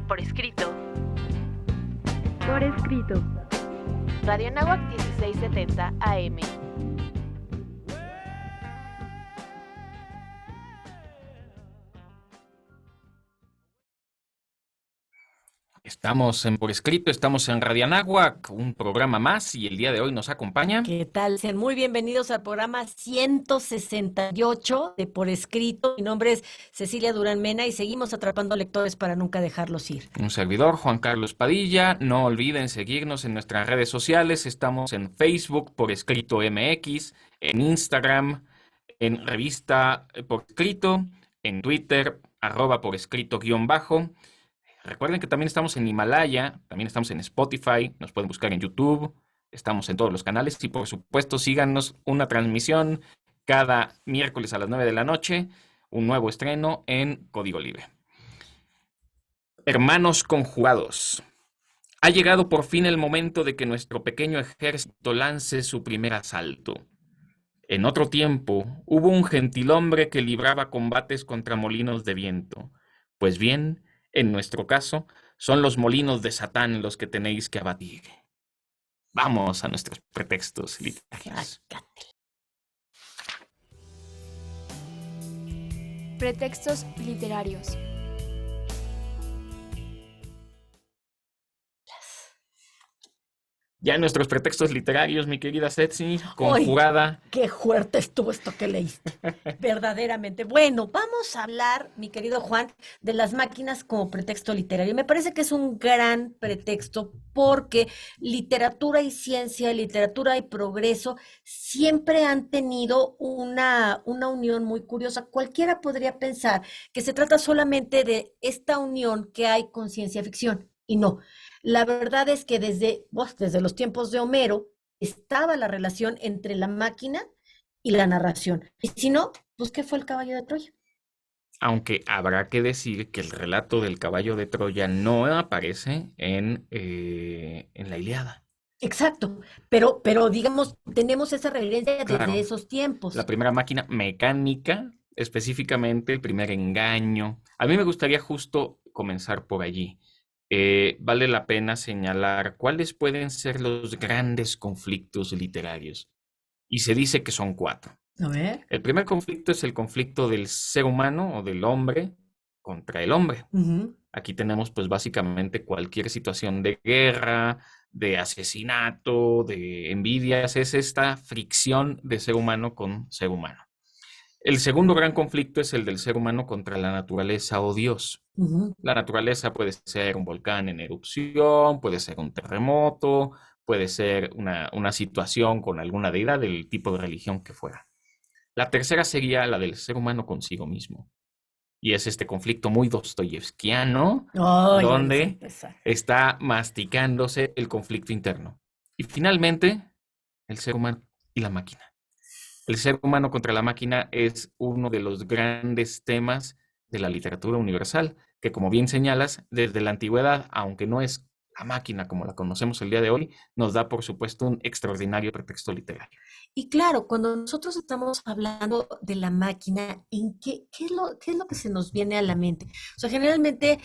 por escrito. Por escrito. Radio Anáhuac 1670 AM. Estamos en Por Escrito, estamos en Radio Anáhuac, un programa más, y el día de hoy nos acompaña. ¿Qué tal? Sean muy bienvenidos al programa 168 de Por Escrito. Mi nombre es Cecilia Durán Mena y seguimos atrapando lectores para nunca dejarlos ir. Un servidor, Juan Carlos Padilla. No olviden seguirnos en nuestras redes sociales. Estamos en Facebook, Por Escrito MX, en Instagram, en Revista Por Escrito, en Twitter, @por escrito_. Recuerden que también estamos en Himalaya, también estamos en Spotify, nos pueden buscar en YouTube, estamos en todos los canales y por supuesto síganos, una transmisión cada miércoles a las 9 de la noche, un nuevo estreno en Código Libre. Hermanos conjugados. Ha llegado por fin el momento de que nuestro pequeño ejército lance su primer asalto. En otro tiempo hubo un gentilhombre que libraba combates contra molinos de viento. Pues bien, en nuestro caso, son los molinos de Satán los que tenéis que abatir. Vamos a nuestros pretextos literarios. Pretextos literarios. Ya en nuestros pretextos literarios, mi querida Setsi, conjugada. ¡Qué fuerte estuvo esto que leíste! Verdaderamente. Bueno, vamos a hablar, mi querido Juan, de las máquinas como pretexto literario. Me parece que es un gran pretexto porque literatura y ciencia, literatura y progreso siempre han tenido una unión muy curiosa. Cualquiera podría pensar que se trata solamente de esta unión que hay con ciencia ficción, y no. La verdad es que desde los tiempos de Homero estaba la relación entre la máquina y la narración. Y si no, pues ¿qué fue el caballo de Troya? Aunque habrá que decir que el relato del caballo de Troya no aparece en la Ilíada. Exacto, pero digamos, tenemos esa referencia Claro. desde esos tiempos. La primera máquina mecánica, específicamente el primer engaño. A mí me gustaría justo comenzar por allí. Vale la pena señalar cuáles pueden ser los grandes conflictos literarios. Y se dice que son 4. A ver. El primer conflicto es el conflicto del ser humano o del hombre contra el hombre. Aquí tenemos pues básicamente cualquier situación de guerra, de asesinato, de envidias. Es esta fricción de ser humano con ser humano. El segundo gran conflicto es el del ser humano contra la naturaleza o Dios. La naturaleza puede ser un volcán en erupción, puede ser un terremoto, puede ser una situación con alguna deidad del tipo de religión que fuera. La tercera sería la del ser humano consigo mismo. Y es este conflicto muy dostoyevskiano, donde está masticándose el conflicto interno. Y finalmente, el ser humano y la máquina. El ser humano contra la máquina es uno de los grandes temas de la literatura universal, que como bien señalas, desde la antigüedad, aunque no es la máquina como la conocemos el día de hoy, nos da por supuesto un extraordinario pretexto literario. Y claro, cuando nosotros estamos hablando de la máquina, ¿qué es lo que se nos viene a la mente? O sea, generalmente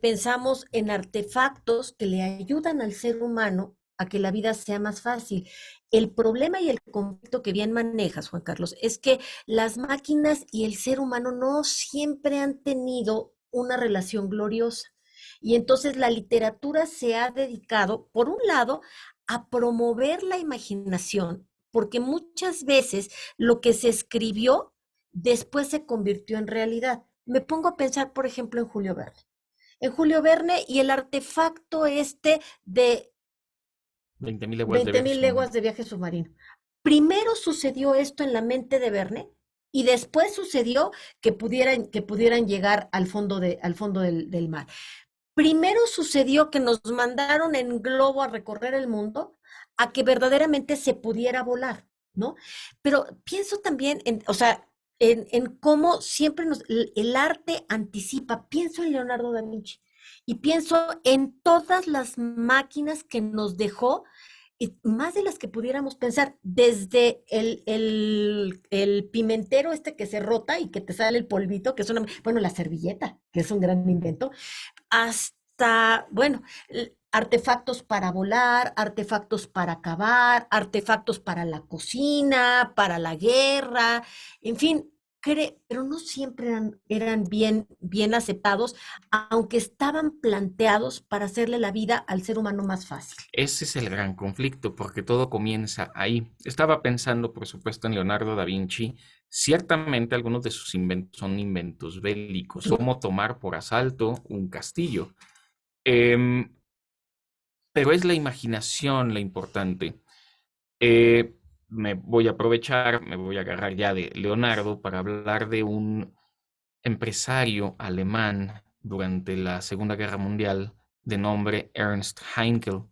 pensamos en artefactos que le ayudan al ser humano a que la vida sea más fácil. El problema y el conflicto que bien manejas, Juan Carlos, es que las máquinas y el ser humano no siempre han tenido una relación gloriosa. Y entonces la literatura se ha dedicado, por un lado, a promover la imaginación, porque muchas veces lo que se escribió después se convirtió en realidad. Me pongo a pensar, por ejemplo, en Julio Verne. En Julio Verne y el artefacto de 20.000 leguas de viaje submarino. Primero sucedió esto en la mente de Verne y después sucedió que pudieran llegar al fondo del mar. Primero sucedió que nos mandaron en globo a recorrer el mundo a que verdaderamente se pudiera volar, ¿no? Pero pienso también en cómo siempre el arte anticipa. Pienso en Leonardo da Vinci y pienso en todas las máquinas que nos dejó, y más de las que pudiéramos pensar, desde el pimentero este que se rota y que te sale el polvito, que es la servilleta, que es un gran invento, hasta hasta, bueno, artefactos para volar, artefactos para cavar, artefactos para la cocina, para la guerra, en fin, pero no siempre eran bien aceptados, aunque estaban planteados para hacerle la vida al ser humano más fácil. Ese es el gran conflicto, porque todo comienza ahí. Estaba pensando, por supuesto, en Leonardo da Vinci. Ciertamente algunos de sus inventos son inventos bélicos, como tomar por asalto un castillo. Pero es la imaginación la importante. Me voy a aprovechar, me voy a agarrar ya de Leonardo para hablar de un empresario alemán durante la Segunda Guerra Mundial de nombre Ernst Haenkel.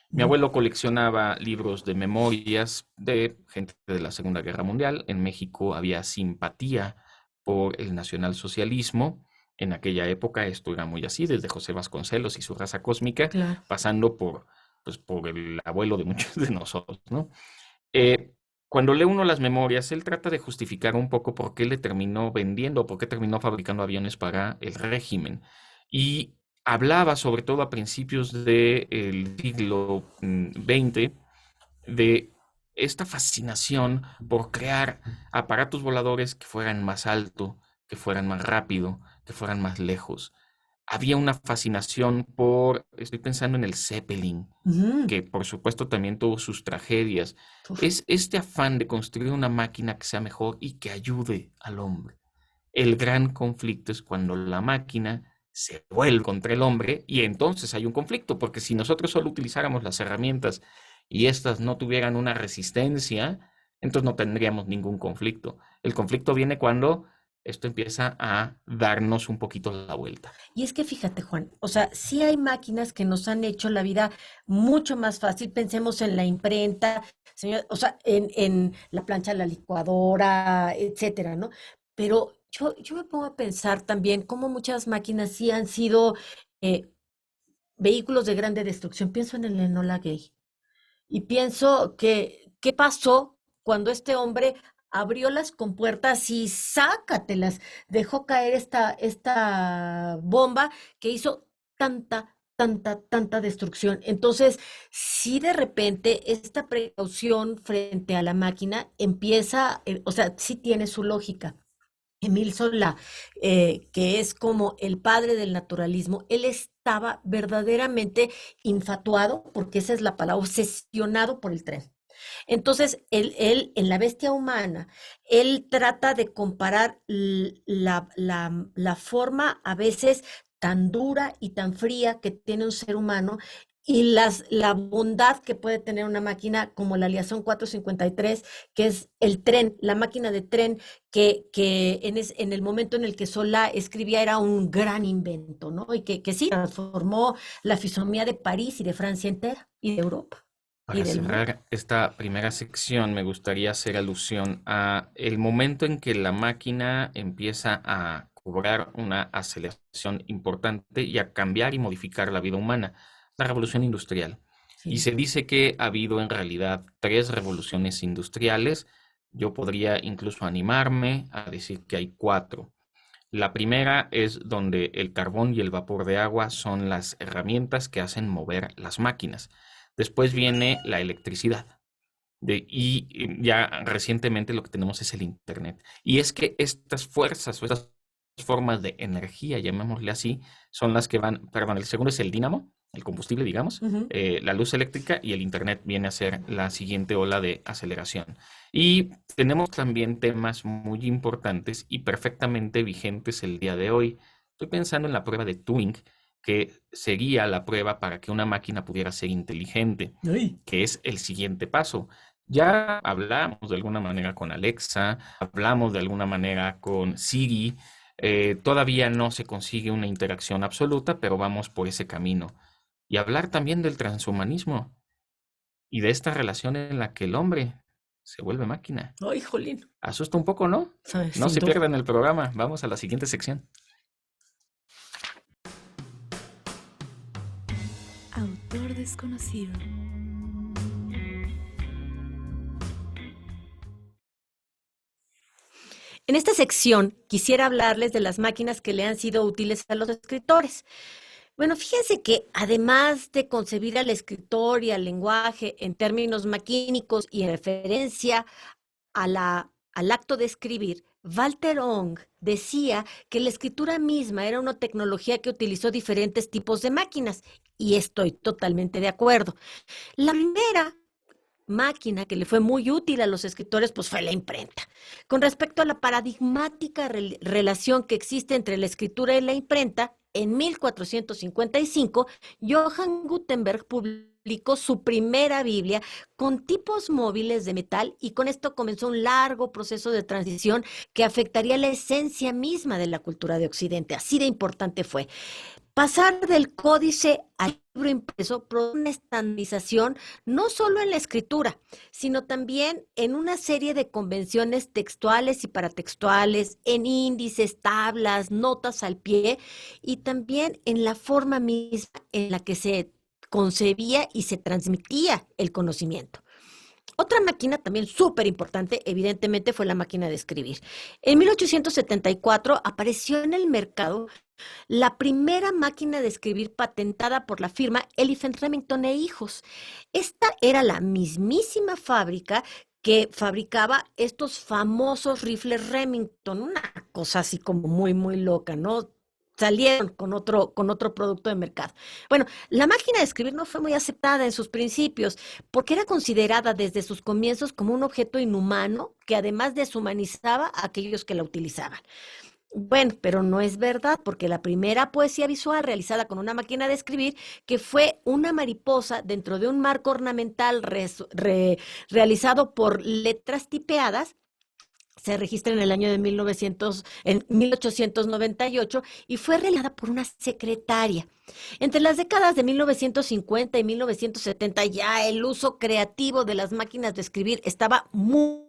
Mi abuelo coleccionaba libros de memorias de gente de la Segunda Guerra Mundial. En México había simpatía por el nacionalsocialismo. En aquella época esto era muy así, desde José Vasconcelos y su raza cósmica, Claro. pasando por el abuelo de muchos de nosotros, ¿no? Cuando lee uno las memorias, él trata de justificar un poco por qué le terminó vendiendo, por qué terminó fabricando aviones para el régimen. Y hablaba, sobre todo a principios del siglo XX, de esta fascinación por crear aparatos voladores que fueran más alto, que fueran más rápido, que fueran más lejos. Había una fascinación estoy pensando en el Zeppelin, que por supuesto también tuvo sus tragedias. Es este afán de construir una máquina que sea mejor y que ayude al hombre. El gran conflicto es cuando la máquina se vuelve contra el hombre y entonces hay un conflicto, porque si nosotros solo utilizáramos las herramientas y estas no tuvieran una resistencia, entonces no tendríamos ningún conflicto. El conflicto viene cuando esto empieza a darnos un poquito la vuelta. Y es que fíjate, Juan, o sea, sí hay máquinas que nos han hecho la vida mucho más fácil. Pensemos en la imprenta, señor, o sea, en la plancha, la licuadora, etcétera, ¿no? Pero yo me pongo a pensar también cómo muchas máquinas sí han sido vehículos de grande destrucción. Pienso en el Enola Gay. Y pienso que, ¿qué pasó cuando este hombre abrió las compuertas y sácatelas, dejó caer esta bomba que hizo tanta destrucción? Entonces, si de repente esta precaución frente a la máquina empieza, o sea, sí tiene su lógica. Emile Zola, que es como el padre del naturalismo, él estaba verdaderamente infatuado, porque esa es la palabra, obsesionado por el tren. Entonces, él en La bestia humana, él trata de comparar la forma a veces tan dura y tan fría que tiene un ser humano y la bondad que puede tener una máquina como la Liaison 453, que es el tren, la máquina de tren que en el momento en el que Solá escribía era un gran invento, ¿no? Y que sí transformó la fisonomía de París y de Francia entera y de Europa. Para cerrar esta primera sección, me gustaría hacer alusión a el momento en que la máquina empieza a cobrar una aceleración importante y a cambiar y modificar la vida humana, la revolución industrial. Sí. Y se dice que ha habido en realidad 3 revoluciones industriales. Yo podría incluso animarme a decir que hay 4. La primera es donde el carbón y el vapor de agua son las herramientas que hacen mover las máquinas. Después viene la electricidad. Y ya recientemente lo que tenemos es el Internet. Y es que estas fuerzas o estas formas de energía, llamémosle así, son las que van, perdón, el segundo es el dínamo, el combustible, digamos, la luz eléctrica, y el Internet viene a ser la siguiente ola de aceleración. Y tenemos también temas muy importantes y perfectamente vigentes el día de hoy. Estoy pensando en la prueba de Turing, que sería la prueba para que una máquina pudiera ser inteligente, que es el siguiente paso. Ya hablamos de alguna manera con Alexa, hablamos de alguna manera con Siri, todavía no se consigue una interacción absoluta, pero vamos por ese camino. Y hablar también del transhumanismo y de esta relación en la que el hombre se vuelve máquina. ¡Ay, jolín! Asusta un poco, ¿no? No se pierdan el programa. Vamos a la siguiente sección. Autor desconocido. En esta sección quisiera hablarles de las máquinas que le han sido útiles a los escritores. Bueno, fíjense que además de concebir al escritor y al lenguaje en términos maquínicos y en referencia al acto de escribir, Walter Ong decía que la escritura misma era una tecnología que utilizó diferentes tipos de máquinas, y estoy totalmente de acuerdo. La primera máquina que le fue muy útil a los escritores, pues fue la imprenta. Con respecto a la paradigmática relación que existe entre la escritura y la imprenta, en 1455, Johann Gutenberg publicó su primera Biblia con tipos móviles de metal, y con esto comenzó un largo proceso de transición que afectaría la esencia misma de la cultura de Occidente. Así de importante fue. Pasar del códice al libro impreso produce una estandarización no solo en la escritura, sino también en una serie de convenciones textuales y paratextuales, en índices, tablas, notas al pie, y también en la forma misma en la que se concebía y se transmitía el conocimiento. Otra máquina también súper importante, evidentemente, fue la máquina de escribir. En 1874 apareció en el mercado la primera máquina de escribir patentada por la firma Elephant Remington e Hijos. Esta era la mismísima fábrica que fabricaba estos famosos rifles Remington, una cosa así como muy, muy loca, ¿no? Salieron con otro producto de mercado. Bueno, la máquina de escribir no fue muy aceptada en sus principios, porque era considerada desde sus comienzos como un objeto inhumano que además deshumanizaba a aquellos que la utilizaban. Bueno, pero no es verdad, porque la primera poesía visual realizada con una máquina de escribir, que fue una mariposa dentro de un marco ornamental realizado por letras tipeadas, se registra en el año de 1898, y fue realizada por una secretaria. Entre las décadas de 1950 y 1970 ya el uso creativo de las máquinas de escribir estaba muy,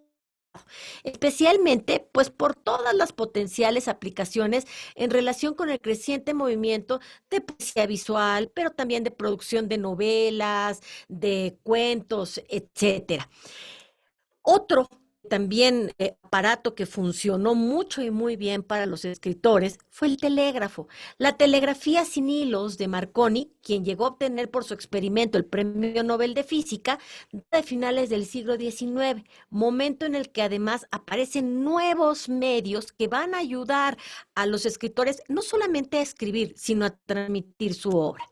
especialmente pues por todas las potenciales aplicaciones en relación con el creciente movimiento de poesía visual, pero también de producción de novelas, de cuentos, etcétera. Otro también aparato que funcionó mucho y muy bien para los escritores fue el telégrafo. La telegrafía sin hilos de Marconi, quien llegó a obtener por su experimento el Premio Nobel de Física de finales del siglo XIX, momento en el que además aparecen nuevos medios que van a ayudar a los escritores no solamente a escribir, sino a transmitir su obra.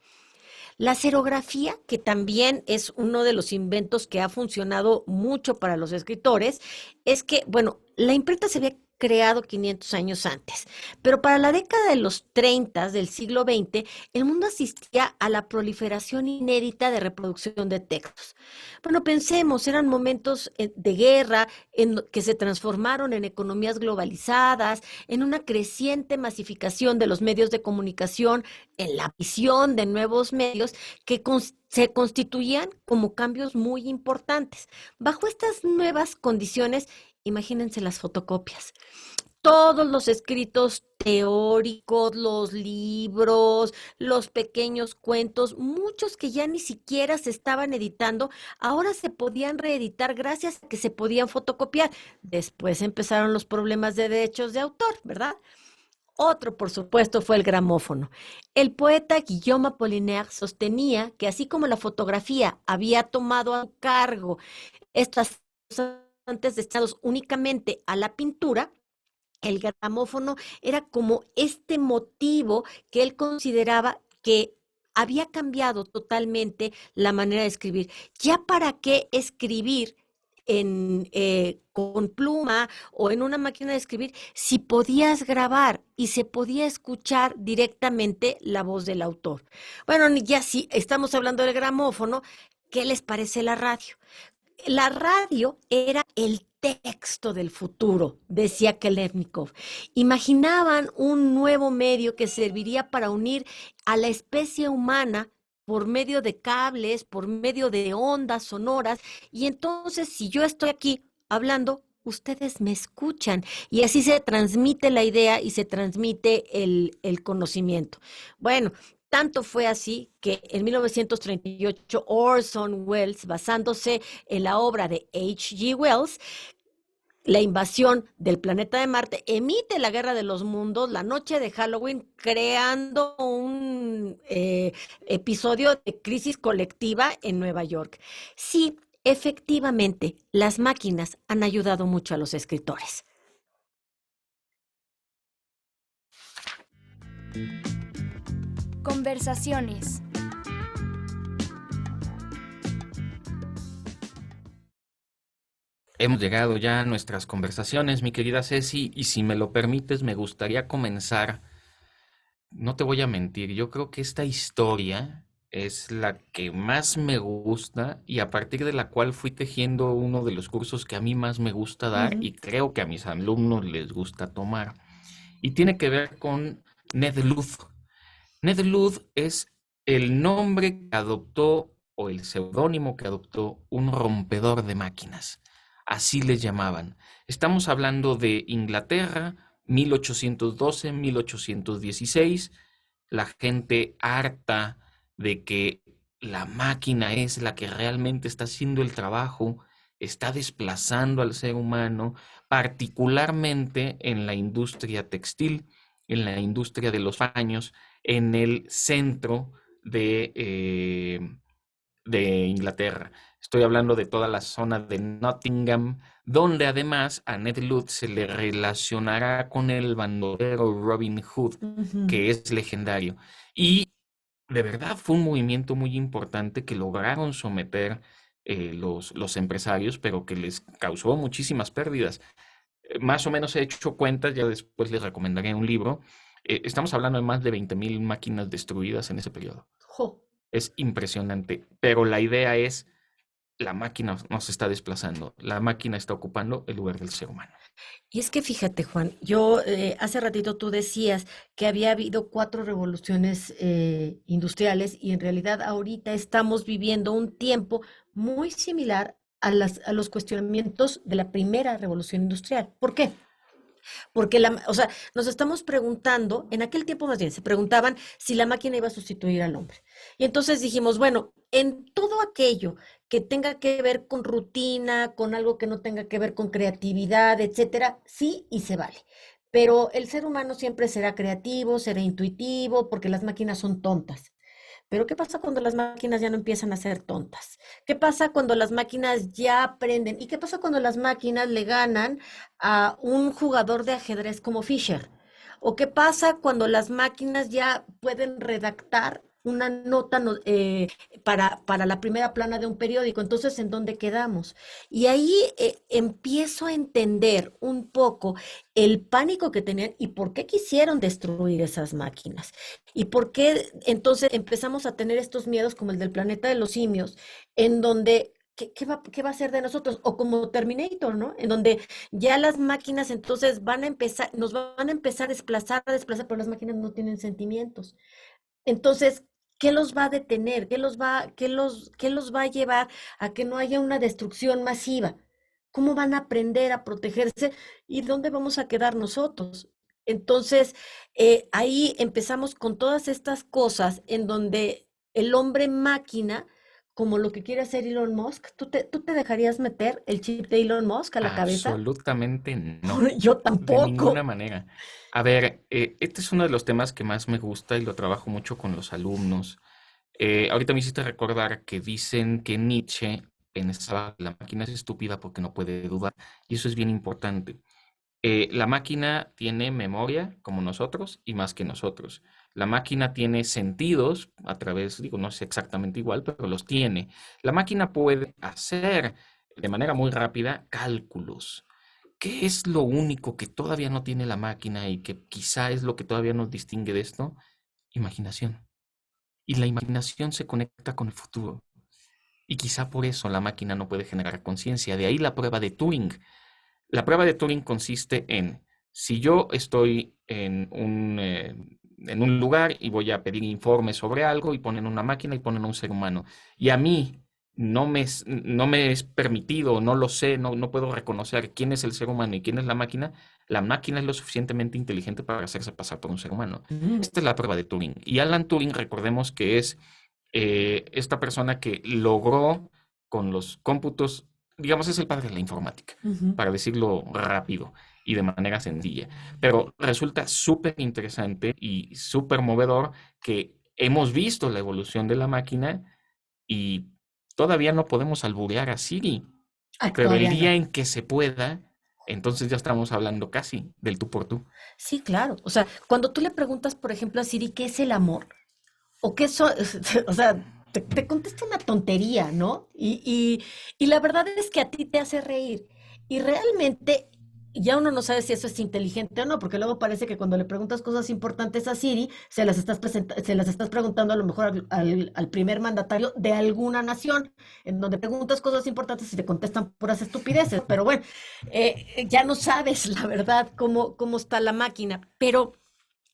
La serografía, que también es uno de los inventos que ha funcionado mucho para los escritores, es que, bueno, la imprenta se había creado 500 años antes, pero para la década de los 30 del siglo XX, el mundo asistía a la proliferación inédita de reproducción de textos. Bueno, pensemos, eran momentos de guerra que se transformaron en economías globalizadas, en una creciente masificación de los medios de comunicación, en la visión de nuevos medios que se constituían como cambios muy importantes. Bajo estas nuevas condiciones, imagínense las fotocopias. Todos los escritos teóricos, los libros, los pequeños cuentos, muchos que ya ni siquiera se estaban editando, ahora se podían reeditar gracias a que se podían fotocopiar. Después empezaron los problemas de derechos de autor, ¿verdad? Otro, por supuesto, fue el gramófono. El poeta Guillaume Apollinaire sostenía que así como la fotografía había tomado a cargo estas cosas antes destinados únicamente a la pintura, el gramófono era como este motivo que él consideraba que había cambiado totalmente la manera de escribir. ¿Ya para qué escribir con pluma o en una máquina de escribir si podías grabar y se podía escuchar directamente la voz del autor? Bueno, ya si estamos hablando del gramófono, ¿qué les parece la radio? La radio era el texto del futuro, decía Kelevnikov. Imaginaban un nuevo medio que serviría para unir a la especie humana por medio de cables, por medio de ondas sonoras, y entonces si yo estoy aquí hablando, ustedes me escuchan, y así se transmite la idea y se transmite el conocimiento. Bueno, tanto fue así que en 1938 Orson Welles, basándose en la obra de H.G. Wells, La invasión del planeta de Marte, emite La Guerra de los Mundos la noche de Halloween, creando un episodio de crisis colectiva en Nueva York. Sí, efectivamente, las máquinas han ayudado mucho a los escritores. Conversaciones. Hemos llegado ya a nuestras conversaciones, mi querida Ceci, y si me lo permites, me gustaría comenzar. No te voy a mentir, yo creo que esta historia es la que más me gusta y a partir de la cual fui tejiendo uno de los cursos que a mí más me gusta dar y creo que a mis alumnos les gusta tomar. Y tiene que ver con Ned Ludd. Ned Ludd es el nombre que adoptó o el seudónimo que adoptó un rompedor de máquinas. Así les llamaban. Estamos hablando de Inglaterra, 1812, 1816. La gente harta de que la máquina es la que realmente está haciendo el trabajo, está desplazando al ser humano, particularmente en la industria textil, en la industria de los paños, en el centro de Inglaterra. Estoy hablando de toda la zona de Nottingham, donde además a Ned Ludd se le relacionará con el bandolero Robin Hood, que es legendario. Y de verdad fue un movimiento muy importante que lograron someter los empresarios, pero que les causó muchísimas pérdidas. Más o menos he hecho cuentas, ya después les recomendaré un libro. Estamos hablando de más de 20,000 máquinas destruidas en ese periodo. ¡Jo! Es impresionante, pero la idea es, la máquina nos está desplazando, la máquina está ocupando el lugar del ser humano. Y es que fíjate, Juan, yo hace ratito tú decías que había habido 4 revoluciones industriales y en realidad ahorita estamos viviendo un tiempo muy similar a los cuestionamientos de la primera revolución industrial. ¿Por qué? Porque o sea, nos estamos preguntando, en aquel tiempo más bien, se preguntaban si la máquina iba a sustituir al hombre. Y entonces dijimos, bueno, en todo aquello que tenga que ver con rutina, con algo que no tenga que ver con creatividad, etcétera, sí y se vale. Pero el ser humano siempre será creativo, será intuitivo, porque las máquinas son tontas. Pero ¿qué pasa cuando las máquinas ya no empiezan a ser tontas? ¿Qué pasa cuando las máquinas ya aprenden? ¿Y qué pasa cuando las máquinas le ganan a un jugador de ajedrez como Fischer? ¿O qué pasa cuando las máquinas ya pueden redactar una nota para la primera plana de un periódico? Entonces, ¿en dónde quedamos? Y ahí empiezo a entender un poco el pánico que tenían y por qué quisieron destruir esas máquinas. Y por qué entonces empezamos a tener estos miedos como el del planeta de los simios, en donde ¿qué va a ser de nosotros? O como Terminator, ¿no? En donde ya las máquinas entonces nos van a empezar a desplazar, pero las máquinas no tienen sentimientos. Entonces, ¿qué los va a detener? ¿Qué los va a llevar a que no haya una destrucción masiva? ¿Cómo van a aprender a protegerse? ¿Y dónde vamos a quedar nosotros? Entonces, ahí empezamos con todas estas cosas en donde el hombre máquina, como lo que quiere hacer Elon Musk, ¿tú te dejarías meter el chip de Elon Musk a la cabeza? Absolutamente no, Yo de tampoco. ninguna manera. A ver, este es uno de los temas que más me gusta y lo trabajo mucho con los alumnos. Ahorita me hiciste recordar que dicen que Nietzsche pensaba que la máquina es estúpida porque no puede dudar, y eso es bien importante. La máquina tiene memoria como nosotros y más que nosotros. La máquina tiene sentidos a través, digo, no es exactamente igual, pero los tiene. La máquina puede hacer de manera muy rápida cálculos. ¿Qué es lo único que todavía no tiene la máquina y que quizá es lo que todavía nos distingue de esto? Imaginación. Y la imaginación se conecta con el futuro. Y quizá por eso la máquina no puede generar conciencia. De ahí la prueba de Turing. La prueba de Turing consiste en, si yo estoy en un lugar y voy a pedir informes sobre algo y ponen una máquina y ponen un ser humano, y a mí no me es permitido, no lo sé, no puedo reconocer quién es el ser humano y quién es la máquina es lo suficientemente inteligente para hacerse pasar por un ser humano. Esta es la prueba de Turing. Y Alan Turing, recordemos que es esta persona que logró con los cómputos, digamos, es el padre de la informática, para decirlo rápido y de manera sencilla. Pero resulta súper interesante y súper movedor que hemos visto la evolución de la máquina y todavía no podemos alburear a Siri, pero el Todavía día no. en que se pueda, entonces ya estamos hablando casi del tú por tú. Sí, claro. O sea, cuando tú le preguntas, por ejemplo, a Siri qué es el amor, o qué son, o sea, te contesta una tontería, ¿no? Y la verdad es que a ti te hace reír. Y realmente ya uno no sabe si eso es inteligente o no, porque luego parece que cuando le preguntas cosas importantes a Siri, se las estás preguntando a lo mejor al primer mandatario de alguna nación, en donde preguntas cosas importantes y te contestan puras estupideces. Pero bueno, ya no sabes la verdad cómo está la máquina. Pero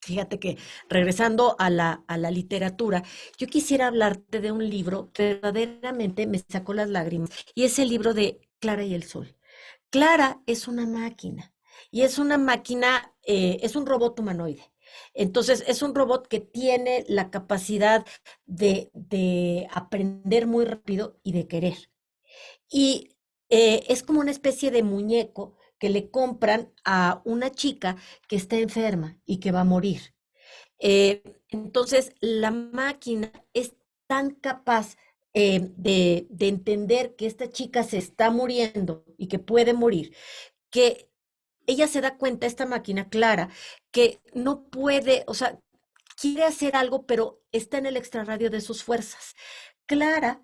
fíjate que regresando a la literatura, yo quisiera hablarte de un libro que verdaderamente me sacó las lágrimas, y es el libro de Clara y el Sol. Clara es una máquina, y es una máquina, es un robot humanoide. Entonces, es un robot que tiene la capacidad de aprender muy rápido y de querer. Y es como una especie de muñeco que le compran a una chica que está enferma y que va a morir. Entonces, la máquina es tan capaz de entender que esta chica se está muriendo y que puede morir, que ella se da cuenta, esta máquina Clara, que no puede, o sea, quiere hacer algo, pero está en el extrarradio de sus fuerzas. Clara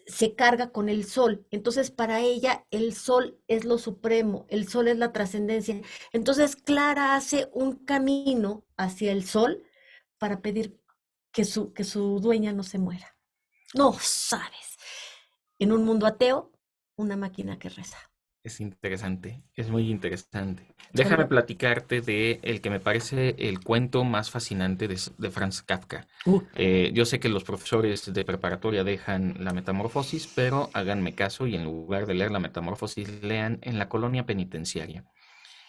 se carga con el sol, entonces para ella el sol es lo supremo, el sol es la trascendencia. Entonces Clara hace un camino hacia el sol para pedir que su dueña no se muera. No sabes, en un mundo ateo, una máquina que reza. Es interesante, es muy interesante. Sobre Déjame platicarte de el que me parece el cuento más fascinante de Franz Kafka. Uh, Yo sé que los profesores de preparatoria dejan la Metamorfosis, pero háganme caso y en lugar de leer la Metamorfosis, lean En la colonia penitenciaria.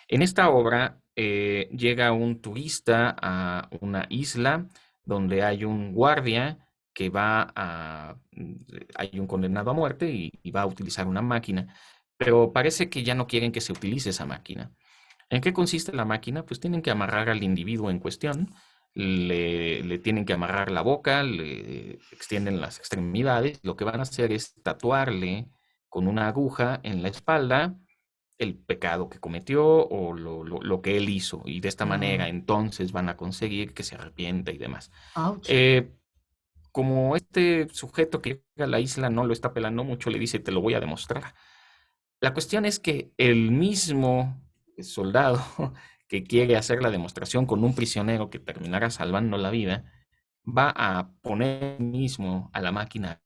En esta obra llega un turista a una isla donde hay un guardia que hay un condenado a muerte y va a utilizar una máquina, pero parece que ya no quieren que se utilice esa máquina. ¿En qué consiste la máquina? Pues tienen que amarrar al individuo en cuestión, le tienen que amarrar la boca, le extienden las extremidades, lo que van a hacer es tatuarle con una aguja en la espalda el pecado que cometió o lo que él hizo, y de esta manera ah, entonces van a conseguir que se arrepienta y demás. ouch. Eh, Como este sujeto que llega a la isla no lo está pelando mucho, le dice, te lo voy a demostrar. La cuestión es que el mismo soldado que quiere hacer la demostración con un prisionero que terminará salvando la vida, va a poner mismo a la máquina.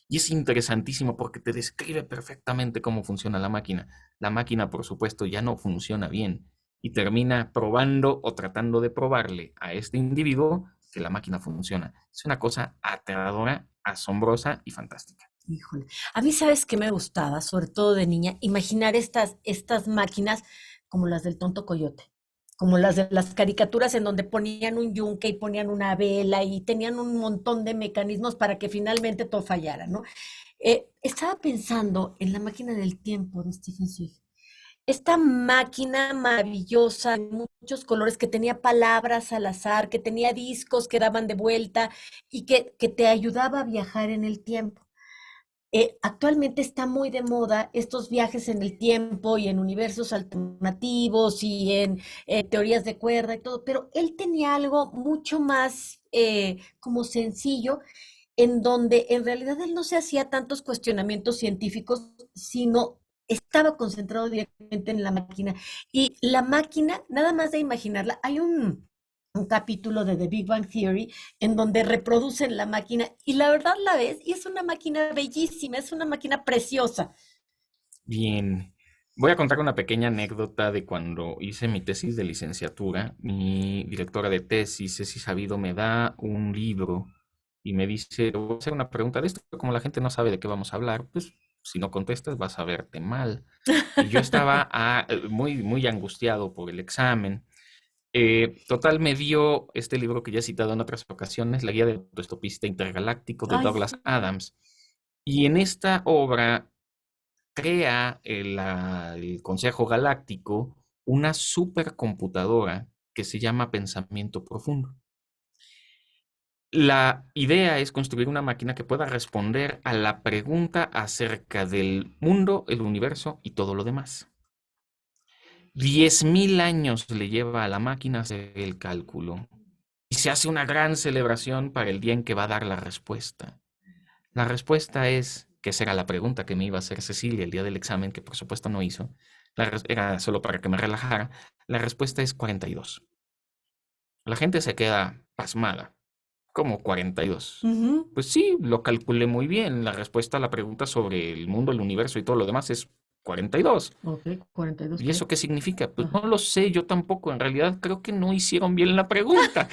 Y es interesantísimo porque te describe perfectamente cómo funciona la máquina. La máquina, por supuesto, ya no funciona bien y termina probando o tratando de probarle a este individuo que la máquina funciona. Es una cosa aterradora, asombrosa y fantástica. Híjole. A mí, ¿sabes qué me gustaba? Sobre todo de niña, imaginar estas máquinas como las del Tonto Coyote, como las de las caricaturas en donde ponían un yunque y ponían una vela y tenían un montón de mecanismos para que finalmente todo fallara, ¿no? Estaba pensando en la máquina del tiempo de Stephen Zweig. Esta máquina maravillosa, de muchos colores, que tenía palabras al azar, que tenía discos que daban de vuelta y que te ayudaba a viajar en el tiempo. Actualmente está muy de moda estos viajes en el tiempo y en universos alternativos y en teorías de cuerda y todo, pero él tenía algo mucho más como sencillo, en donde en realidad él no se hacía tantos cuestionamientos científicos, sino estaba concentrado directamente en la máquina. Y la máquina, nada más de imaginarla, hay un capítulo de The Big Bang Theory en donde reproducen la máquina y la verdad la ves y es una máquina bellísima, es una máquina preciosa. Bien, voy a contar una pequeña anécdota de cuando hice mi tesis de licenciatura. Mi directora de tesis, Ceci Sabido, me da un libro y me dice, te voy a hacer una pregunta de esto, como la gente no sabe de qué vamos a hablar, pues si no contestas vas a verte mal. Y yo estaba muy angustiado por el examen. Total, me dio este libro que ya he citado en otras ocasiones, La guía del autoestopista intergaláctico de Ay, Douglas sí. Adams. Y en esta obra crea el Consejo Galáctico una supercomputadora que se llama Pensamiento Profundo. La idea es construir una máquina que pueda responder a la pregunta acerca del mundo, el universo y todo lo demás. 10.000 años le lleva a la máquina hacer el cálculo y se hace una gran celebración para el día en que va a dar la respuesta. La respuesta es, que esa era la pregunta que me iba a hacer Cecilia el día del examen, que por supuesto no hizo, era solo para que me relajara. La respuesta es 42. La gente se queda pasmada. ¿Cómo 42? Ujú. Pues sí, lo calculé muy bien. La respuesta a la pregunta sobre el mundo, el universo y todo lo demás es 42. Ok, 42, ¿Y ¿qué? eso qué significa? Pues Ajá. no lo sé, yo tampoco. En realidad creo que no hicieron bien la pregunta.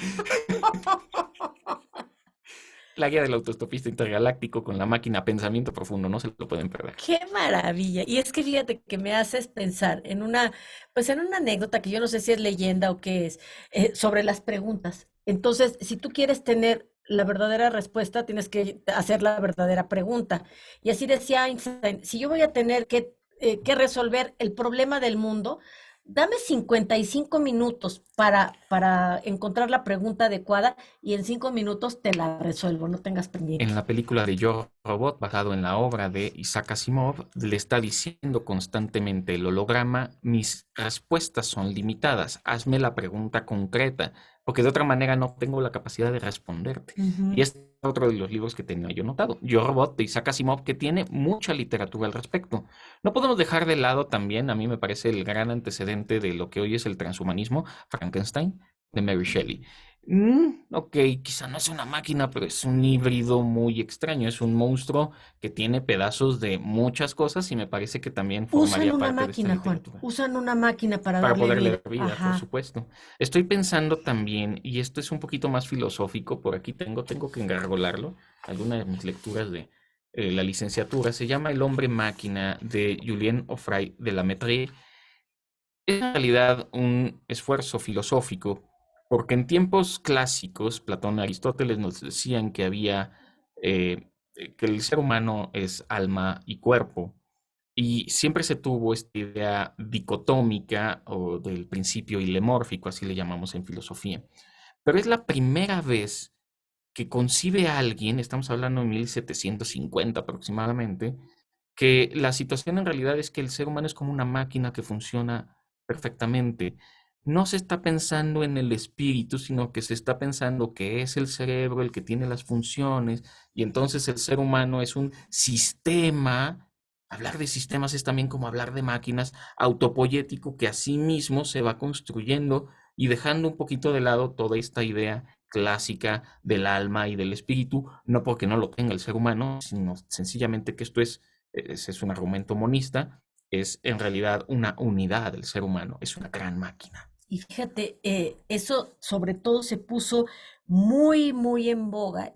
La guía del autoestopista intergaláctico con la máquina pensamiento profundo, no se lo pueden perder. Qué maravilla. Y es que fíjate que me haces pensar en una, pues en una anécdota que yo no sé si es leyenda o qué es, sobre las preguntas. Entonces, si tú quieres tener la verdadera respuesta, tienes que hacer la verdadera pregunta. Y así decía Einstein, si yo voy a tener que resolver el problema del mundo, dame 55 minutos para encontrar la pregunta adecuada y en 5 minutos te la resuelvo, no tengas En pendiente. la película de Yo Robot, basado en la obra de Isaac Asimov, le está diciendo constantemente el holograma, mis respuestas son limitadas, hazme la pregunta concreta, porque de otra manera no tengo la capacidad de responderte. Y Ujú. este es otro de los libros que tenía yo notado, Yo Robot de Isaac Asimov, que tiene mucha literatura al respecto. No podemos dejar de lado también, a mí me parece el gran antecedente de lo que hoy es el transhumanismo, Frankenstein, de Mary Shelley. Ok, quizá no es una máquina, pero es un híbrido muy extraño. Es un monstruo que tiene pedazos de muchas cosas y me parece que también Usan formaría una parte de esta máquina, Juan. literatura. Usan una máquina para Para darle poder vida. leer vida, por Ajá. supuesto. Estoy pensando también, y esto es un poquito más filosófico, por aquí tengo que engargolarlo, alguna de mis lecturas de la licenciatura, se llama El hombre máquina de Julien Offray de la Mettrie. Es en realidad un esfuerzo filosófico, porque en tiempos clásicos, Platón y Aristóteles nos decían que que el ser humano es alma y cuerpo, y siempre se tuvo esta idea dicotómica o del principio ilemórfico, así le llamamos en filosofía. Pero es la primera vez que concibe a alguien, estamos hablando de 1750 aproximadamente, que la situación en realidad es que el ser humano es como una máquina que funciona perfectamente. No se está pensando en el espíritu, sino que se está pensando que es el cerebro el que tiene las funciones y entonces el ser humano es un sistema. Hablar de sistemas es también como hablar de máquinas autopoyético que a sí mismo se va construyendo y dejando un poquito de lado toda esta idea clásica del alma y del espíritu, no porque no lo tenga el ser humano, sino sencillamente que esto ese es un argumento monista, es en realidad una unidad del ser humano, es una gran máquina. Y fíjate, eso sobre todo se puso muy, muy en boga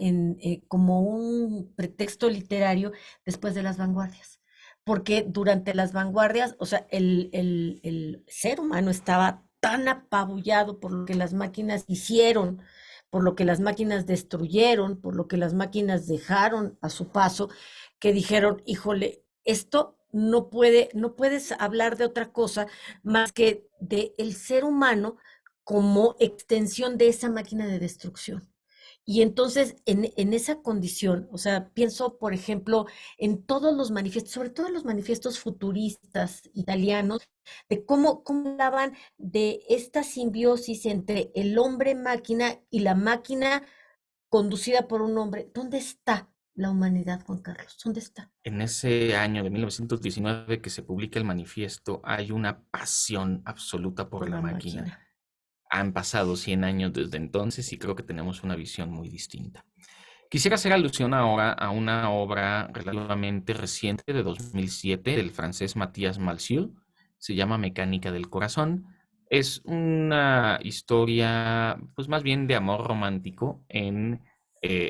como un pretexto literario después de las vanguardias. Porque durante las vanguardias, o sea, el ser humano estaba tan apabullado por lo que las máquinas hicieron, por lo que las máquinas destruyeron, por lo que las máquinas dejaron a su paso, que dijeron, híjole, esto no puedes hablar de otra cosa más que de el ser humano como extensión de esa máquina de destrucción. Y entonces, en esa condición, o sea, pienso, por ejemplo, en todos los manifiestos, sobre todo en los manifiestos futuristas italianos, de cómo hablaban de esta simbiosis entre el hombre-máquina y la máquina conducida por un hombre. ¿Dónde está la humanidad, Juan Carlos? ¿Dónde está? En ese año de 1919 que se publica el manifiesto, hay una pasión absoluta por Por la la máquina. máquina. Han pasado 100 años desde entonces y creo que tenemos una visión muy distinta. Quisiera hacer alusión ahora a una obra relativamente reciente de 2007 del francés Mathias Malzieu. Se llama Mecánica del Corazón. Es una historia, pues más bien de amor romántico en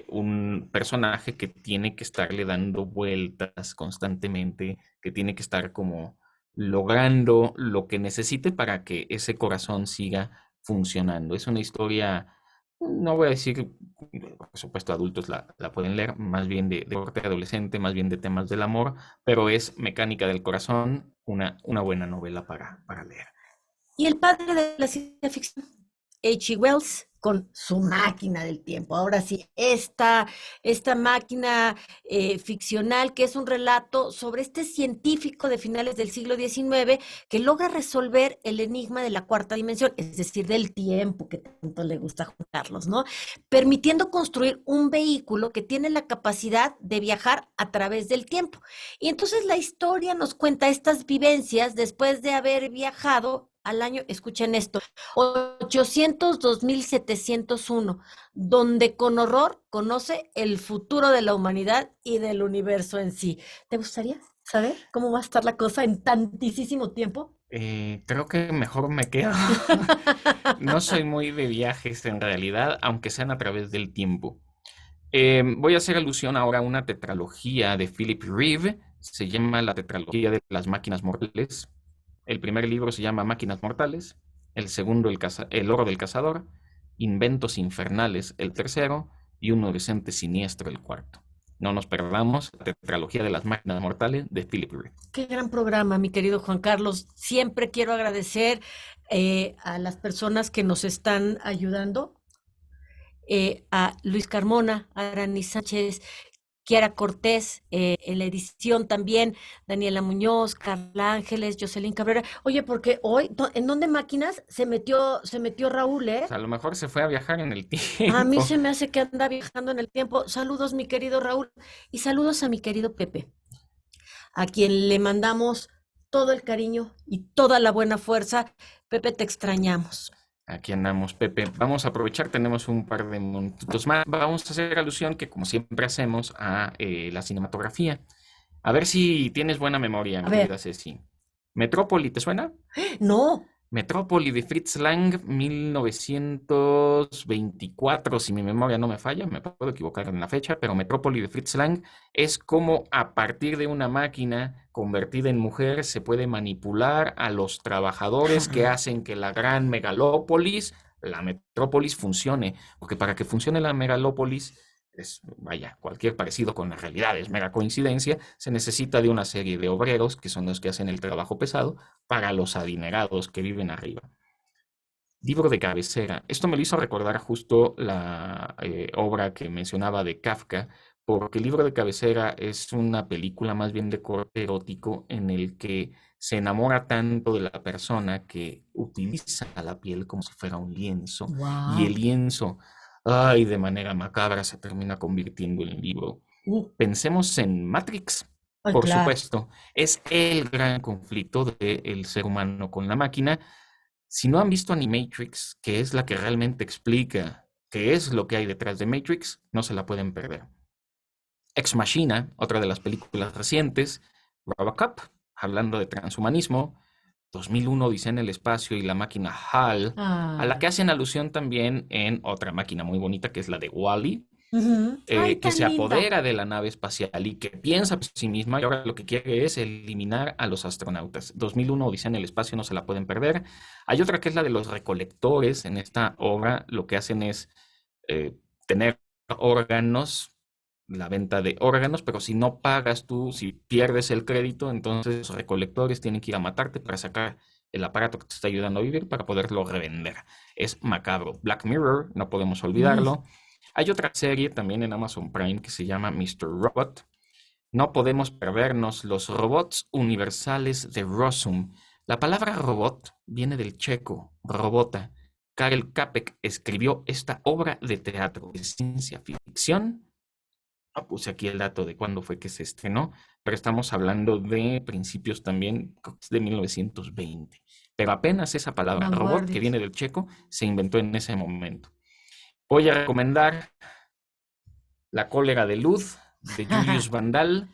un personaje que tiene que estarle dando vueltas constantemente, que tiene que estar como logrando lo que necesite para que ese corazón siga funcionando. Es una historia, no voy a decir, por supuesto, adultos la pueden leer, más bien de corte adolescente, más bien de temas del amor, pero es Mecánica del Corazón, una buena novela para leer. Y el padre de la ciencia ficción. H.G. Wells con su máquina del tiempo. Ahora sí, esta máquina ficcional que es un relato sobre este científico de finales del siglo XIX que logra resolver el enigma de la cuarta dimensión, es decir, del tiempo que tanto le gusta a Juan Carlos, ¿no? Permitiendo construir un vehículo que tiene la capacidad de viajar a través del tiempo. Y entonces la historia nos cuenta estas vivencias después de haber viajado al año, escuchen esto, 802.701, donde con horror conoce el futuro de la humanidad y del universo en sí. ¿Te gustaría saber cómo va a estar la cosa en tantísimo tiempo? Creo que mejor me quedo. No soy muy de viajes en realidad, aunque sean a través del tiempo. Voy a hacer alusión ahora a una tetralogía de Philip Reeve. Se llama la tetralogía de las máquinas mortales. El primer libro se llama Máquinas Mortales. El segundo, El oro del cazador. Inventos infernales, el tercero. Y Un horizonte siniestro, el cuarto. No nos perdamos la tetralogía de las máquinas mortales de Philip Reeve. Qué gran programa, mi querido Juan Carlos. Siempre quiero agradecer a las personas que nos están ayudando, a Luis Carmona, a Arani Sánchez, Kiara Cortés, en la edición también, Daniela Muñoz, Carla Ángeles, Jocelyn Cabrera. Oye, porque hoy, ¿en dónde máquinas se metió Raúl, O sea, a lo mejor se fue a viajar en el tiempo. A mí se me hace que anda viajando en el tiempo. Saludos, mi querido Raúl, y saludos a mi querido Pepe, a quien le mandamos todo el cariño y toda la buena fuerza. Pepe, te extrañamos. Aquí andamos, Pepe. Vamos a aprovechar, tenemos un par de minutos más. Vamos a hacer alusión, que como siempre hacemos, a la cinematografía. A ver si tienes buena memoria, mi querida Ceci. ¿Metrópoli te suena? No. Metrópoli de Fritz Lang, 1924, si mi memoria no me falla, me puedo equivocar en la fecha, pero Metrópoli de Fritz Lang es como a partir de una máquina convertida en mujer se puede manipular a los trabajadores que hacen que la gran megalópolis, la metrópolis, funcione. Porque para que funcione la megalópolis, cualquier parecido con la realidad es mera coincidencia, se necesita de una serie de obreros que son los que hacen el trabajo pesado para los adinerados que viven arriba. Libro de cabecera. Esto me lo hizo recordar justo la obra que mencionaba de Kafka, porque el libro de cabecera es una película más bien de corte erótico en el que se enamora tanto de la persona que utiliza la piel como si fuera un lienzo. Wow. Y el lienzo, de manera macabra se termina convirtiendo en libro. Pensemos en Matrix, por supuesto. Es el gran conflicto del ser humano con la máquina. Si no han visto Animatrix, que es la que realmente explica qué es lo que hay detrás de Matrix, no se la pueden perder. Ex Machina, otra de las películas recientes. Robocop, hablando de transhumanismo. 2001, Odisea en el espacio y la máquina HAL, a la que hacen alusión también en otra máquina muy bonita que es la de Wall-E, que se apodera de la nave espacial y que piensa por sí misma y ahora lo que quiere es eliminar a los astronautas. 2001, Odisea en el espacio, no se la pueden perder. Hay otra que es la de los recolectores. En esta obra lo que hacen es tener órganos, la venta de órganos, pero si no pagas tú, si pierdes el crédito, entonces los recolectores tienen que ir a matarte para sacar el aparato que te está ayudando a vivir para poderlo revender. Es macabro. Black Mirror, no podemos olvidarlo. Hay otra serie también en Amazon Prime que se llama Mr. Robot. No podemos perdernos los robots universales de Rossum. La palabra robot viene del checo, robota. Karel Čapek escribió esta obra de teatro de ciencia ficción. Puse aquí el dato de cuándo fue que se estrenó, pero estamos hablando de principios también de 1920. Pero apenas esa palabra, robot, que viene del checo, se inventó en ese momento. Voy a recomendar La cólera de Luz, de Julius Vandal.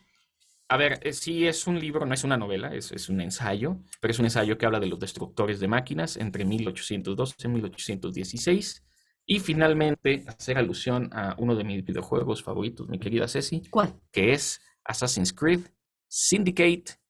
A ver, sí es un libro, no es una novela, es un ensayo, pero es un ensayo que habla de los destructores de máquinas entre 1812 y 1816. Y finalmente, hacer alusión a uno de mis videojuegos favoritos, mi querida Ceci. ¿Cuál? Que es Assassin's Creed Syndicate.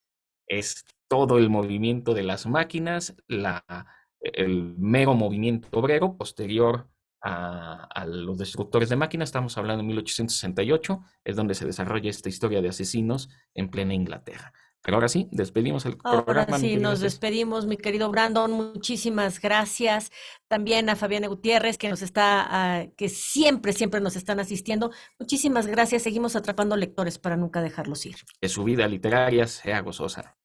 Es todo el movimiento de las máquinas, el mero movimiento obrero posterior a los destructores de máquinas. Estamos hablando de 1868, es donde se desarrolla esta historia de asesinos en plena Inglaterra. Pero ahora sí, despedimos el Ahora programa, mi sí, querida nos Ceci. despedimos, mi querido Brandon. Muchísimas gracias. También a Fabiana Gutiérrez, que nos está, que siempre, siempre nos están asistiendo. Muchísimas gracias. Seguimos atrapando lectores para nunca dejarlos ir. Que su vida literaria sea gozosa.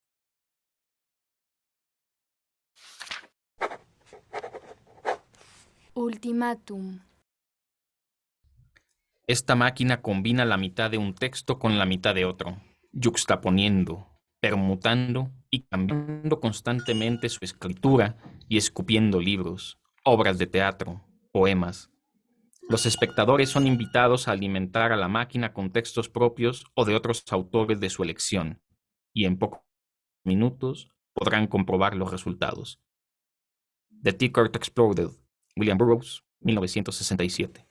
Ultimátum. Esta máquina combina la mitad de un texto con la mitad de otro, yuxtaponiendo, permutando y cambiando constantemente su escritura y escupiendo libros, obras de teatro, poemas. Los espectadores son invitados a alimentar a la máquina con textos propios o de otros autores de su elección, y en pocos minutos podrán comprobar los resultados. The Tickert Exploded, William Burroughs, 1967.